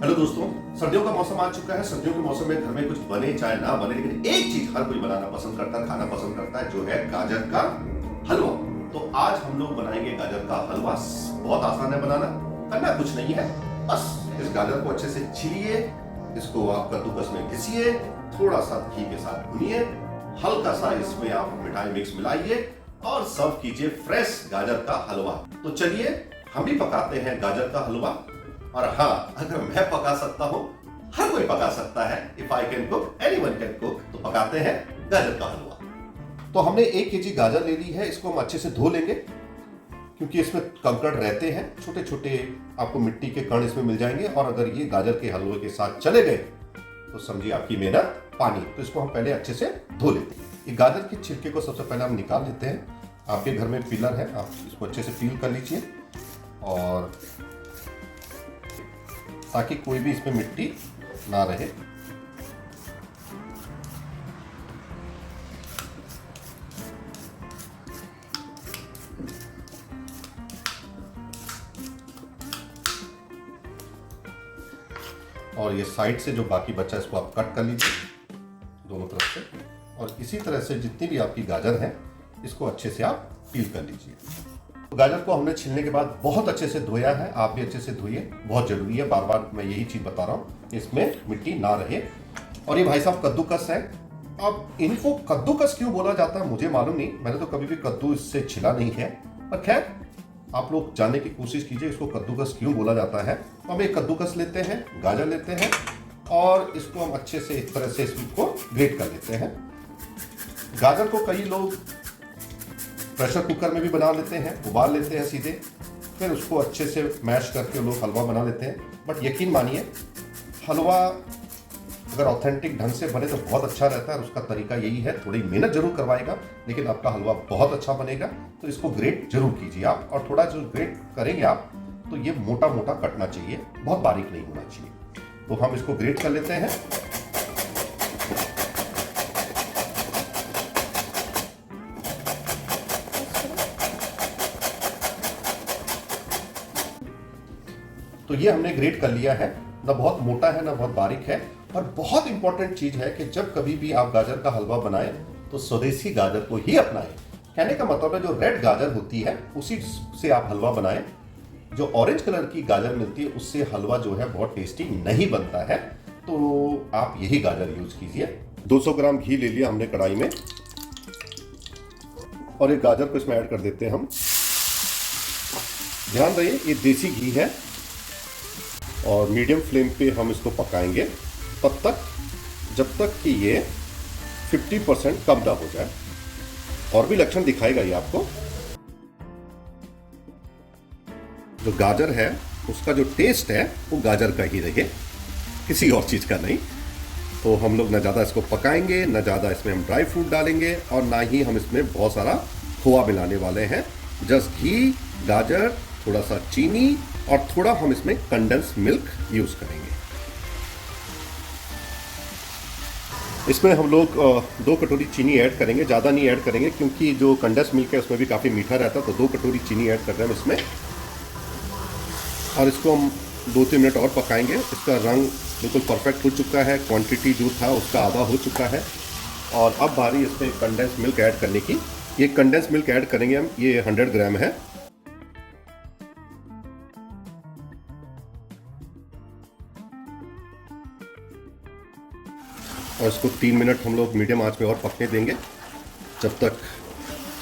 Hello दोस्तों, सर्दियों का मौसम आ चुका है। सर्दियों के मौसम में घर में कुछ बने चाहे ना बने, लेकिन एक चीज हर कोई बनाना पसंद करता है, खाना पसंद करता है, जो है गाजर का हलवा। तो आज हम लोग बनाएंगे गाजर का हलवा। बहुत आसान है बनाना, करना कुछ नहीं है, बस इस गाजर को अच्छे से छीलिए, इसको आप कद्दूकस में घिसिए, थोड़ा सा घी के साथ भुनिए, हल्का सा इसमें आप मिठाई मिक्स मिलाइए और सर्व कीजिए फ्रेश गाजर का हलवा। तो चलिए हम भी पकाते हैं गाजर का हलवा। और हाँ, अगर मैं पका सकता हूं, हर कोई पका सकता है। If I can cook, anyone can cook. तो पकाते हैं गाजर का हलवा। तो हमने 1 केजी गाजर ले ली है। इसको हम अच्छे से धो लेंगे, क्योंकि इसमें कंकड़ रहते हैं, छोटे छोटे आपको मिट्टी के कण इसमें मिल जाएंगे। और अगर ये गाजर के हलवे के साथ चले गए तो समझिए आपकी मेहनत पानी। तो इसको हम पहले अच्छे से धो लेते हैं। ये गाजर के छिलके को सबसे पहले हम निकाल लेते हैं। आपके घर में पीलर है, आप इसको अच्छे से पील कर लीजिए, और ताकि कोई भी इसमें मिट्टी ना रहे। और ये साइड से जो बाकी बचा इसको आप कट कर लीजिए दोनों तरफ से। और इसी तरह से जितनी भी आपकी गाजर है इसको अच्छे से आप पील कर लीजिए। तो गाजर को हमने छीलने के बाद बहुत अच्छे से धोया है। आप भी अच्छे से धोइए, बहुत जरूरी है। बार बार मैं यही चीज बता रहा हूँ, इसमें मिट्टी ना रहे। और ये भाई साहब कद्दूकस है। अब इनको कद्दूकस क्यों बोला जाता है मुझे मालूम नहीं, मैंने तो कभी भी कद्दू इससे छिला नहीं है। पर खैर, आप लोग जानने की कोशिश कीजिए इसको कद्दूकस क्यों बोला जाता है। तो हम एक कद्दूकस लेते हैं, गाजर लेते हैं, और इसको हम अच्छे से इस तरह से इसको ग्रेट कर लेते हैं। गाजर को कई लोग प्रेशर कुकर में भी बना लेते हैं, उबाल लेते हैं सीधे, फिर उसको अच्छे से मैश करके लोग हलवा बना लेते हैं। बट यकीन मानिए, हलवा अगर ऑथेंटिक ढंग से बने तो बहुत अच्छा रहता है। उसका तरीका यही है, थोड़ी मेहनत जरूर करवाएगा, लेकिन आपका हलवा बहुत अच्छा बनेगा। तो इसको ग्रेट जरूर कीजिए आप, और थोड़ा जो ग्रेट करेंगे आप तो ये मोटा मोटा कटना चाहिए, बहुत बारीक नहीं होना चाहिए। तो हम इसको ग्रेट कर लेते हैं। तो ये हमने ग्रेट कर लिया है, ना बहुत मोटा है ना बहुत बारीक है। और बहुत इंपॉर्टेंट चीज है कि जब कभी भी आप गाजर का हलवा बनाएं तो स्वदेशी गाजर को ही अपनाएं। कहने का मतलब है, जो रेड गाजर होती है उसी से आप हलवा बनाएं। जो ऑरेंज कलर की गाजर मिलती है उससे हलवा जो है बहुत टेस्टी नहीं बनता है। तो आप यही गाजर यूज कीजिए। 200 ग्राम घी ले लिया हमने कढ़ाई में, और एक गाजर को इसमें ऐड कर देते हैं हम। ध्यान रहे ये देसी घी है, और मीडियम फ्लेम पे हम इसको पकाएंगे तब तक जब तक कि ये 50% कम ना हो जाए। और भी लक्षण दिखाएगा ये आपको। जो गाजर है उसका जो टेस्ट है वो गाजर का ही रहे, किसी और चीज का नहीं। तो हम लोग ना ज़्यादा इसको पकाएंगे, ना ज़्यादा इसमें हम ड्राई फ्रूट डालेंगे, और ना ही हम इसमें बहुत सारा खोआ मिलाने वाले हैं। जस्ट घी, गाजर, थोड़ा सा चीनी, और थोड़ा हम इसमें कंडेंस मिल्क यूज करेंगे। इसमें हम लोग 2 कटोरी चीनी ऐड करेंगे, ज़्यादा नहीं ऐड करेंगे, क्योंकि जो कंडेंस मिल्क है उसमें भी काफ़ी मीठा रहता है। तो 2 कटोरी चीनी ऐड कर रहे हैं हम इसमें, और इसको हम 2-3 मिनट और पकाएंगे। इसका रंग बिल्कुल परफेक्ट हो चुका है, क्वांटिटी जो था उसका आधा हो चुका है। और अब बारी इसमें कंडेंस मिल्क ऐड करने की। ये कंडेंस मिल्क ऐड करेंगे हम, ये 100 ग्राम है। और इसको 3 मिनट हम लोग मीडियम आंच पे और पकने देंगे, जब तक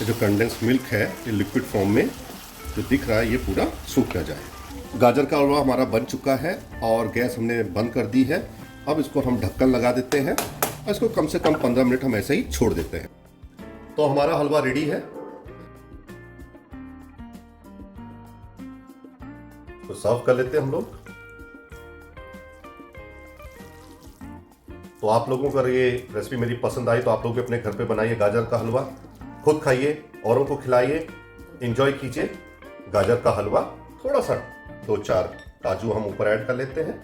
ये जो कंडेंस मिल्क है ये लिक्विड फॉर्म में जो दिख रहा है ये पूरा सूख ना जाए। गाजर का हलवा हमारा बन चुका है, और गैस हमने बंद कर दी है। अब इसको हम ढक्कन लगा देते हैं, और इसको कम से कम 15 मिनट हम ऐसे ही छोड़ देते हैं। तो हमारा हलवा रेडी है। तो सर्व कर लेते हैं हम लोग। तो आप लोगों को अगर ये रेसिपी मेरी पसंद आई तो आप लोग भी अपने घर पे बनाइए गाजर का हलवा, खुद खाइए, औरों को खिलाइए, एंजॉय कीजिए गाजर का हलवा। थोड़ा सा 2-4 काजू हम ऊपर ऐड कर लेते हैं।